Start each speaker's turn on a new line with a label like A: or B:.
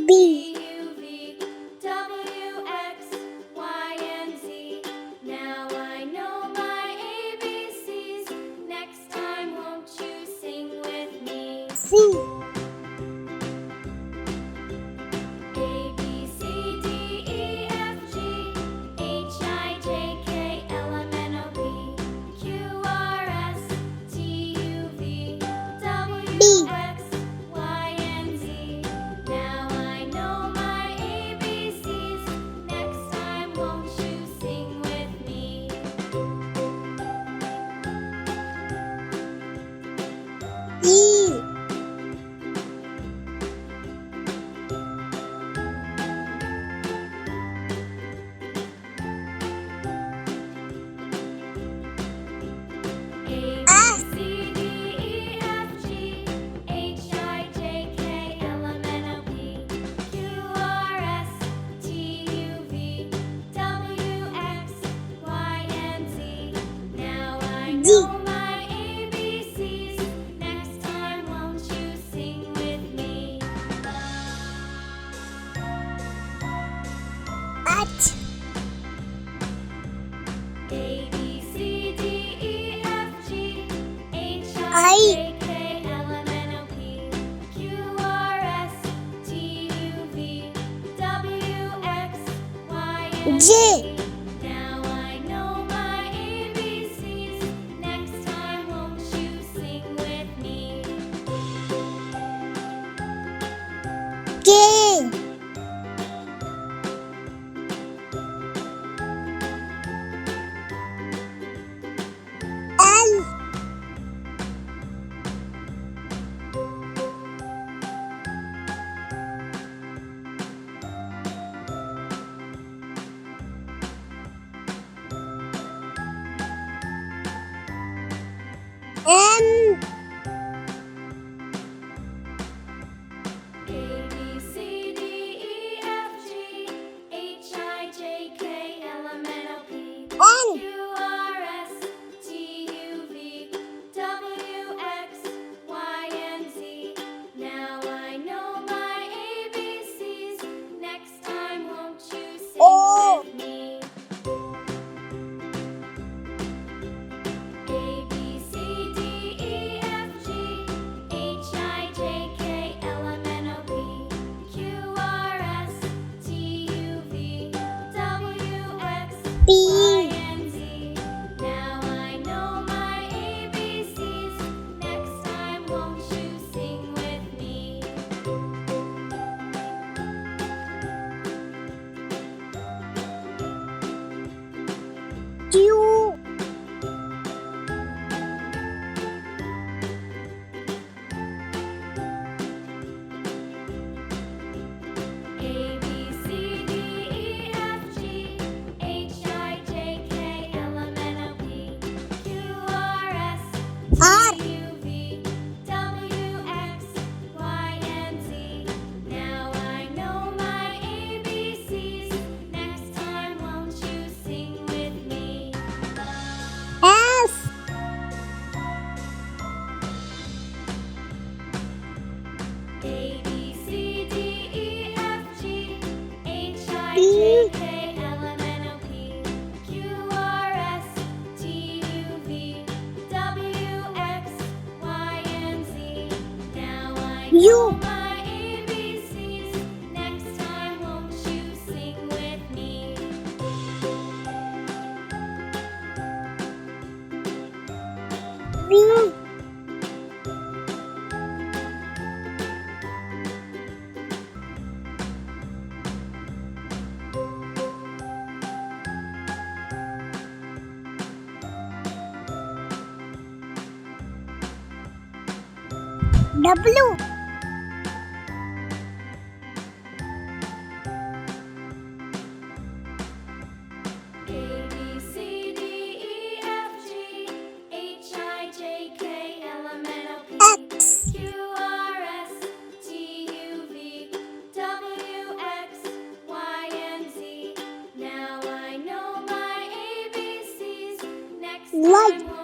A: B,
B: U, V, W, X, Y, and Z. Now I know my ABCs. Next time, won't you sing with me?
A: C,
B: A, B, C, D, E, F, G, H, I, J, K, L, M, N, O, P, Q, R, S, T, U, V, W, X, Y, and Z. Now I know my ABCs. Next time, won't you sing with me?
A: E,
B: A,
A: F,
B: B, C, D, E, F, G, H, I, J, K, L, M, N, O, P, Q, R, S, T, U, V, W, X, Y, and Z. Now I
A: D,
B: know my ABCs. Next time, won't you sing with me?
A: H,
B: A, B, C, D, E, F, G, H,
A: I,
B: I, J, K, L, M, N, O, P, Q, R, S, T, U, V, W, X, Y, and
A: J,
B: Z. Now I know my ABCs. Next time, won't you sing with me?
A: K, L, M,
B: A, B, C, D, E, F, G, H, I, J, K, L, M, N, O, P,
A: N,
B: Q, R, S, T, U, V, W, X, Y, and Z. Now I know my ABCs. Next time, won't you sing
A: O,
B: with me? A, B, C, D, E, F, G, H, I, J, K, L, M, N, O, P, Q, R, S, T, U, V, W, X,
A: B,
B: Y, and Z. Now I know my ABCs. Next time, won't you sing with me?
A: Q,
B: A, B, C, D, E, F, G, H, I, J, K, L, M, N, O, P, Q, R, S,
A: R,
B: T, U, V, W, X, Y, and Z. Now I know my ABCs. Next time, won't you sing with me?
A: F,
B: A, B, C, D, E, F, G, H, I, J, K, L, M, N, O, P, Q, R, S, T, U, V, W, X, Y, and Z. Now I know
A: U,
B: my ABCs. Next time, won't you sing with me?
A: V, W,
B: A, B, C, D, E, F, G, H, I, J, K, L, M, N, O, P,
A: X,
B: Q, R, S, T, U, V, W, X, Y, and Z. Now I know my ABCs. Next
A: Y,
B: time,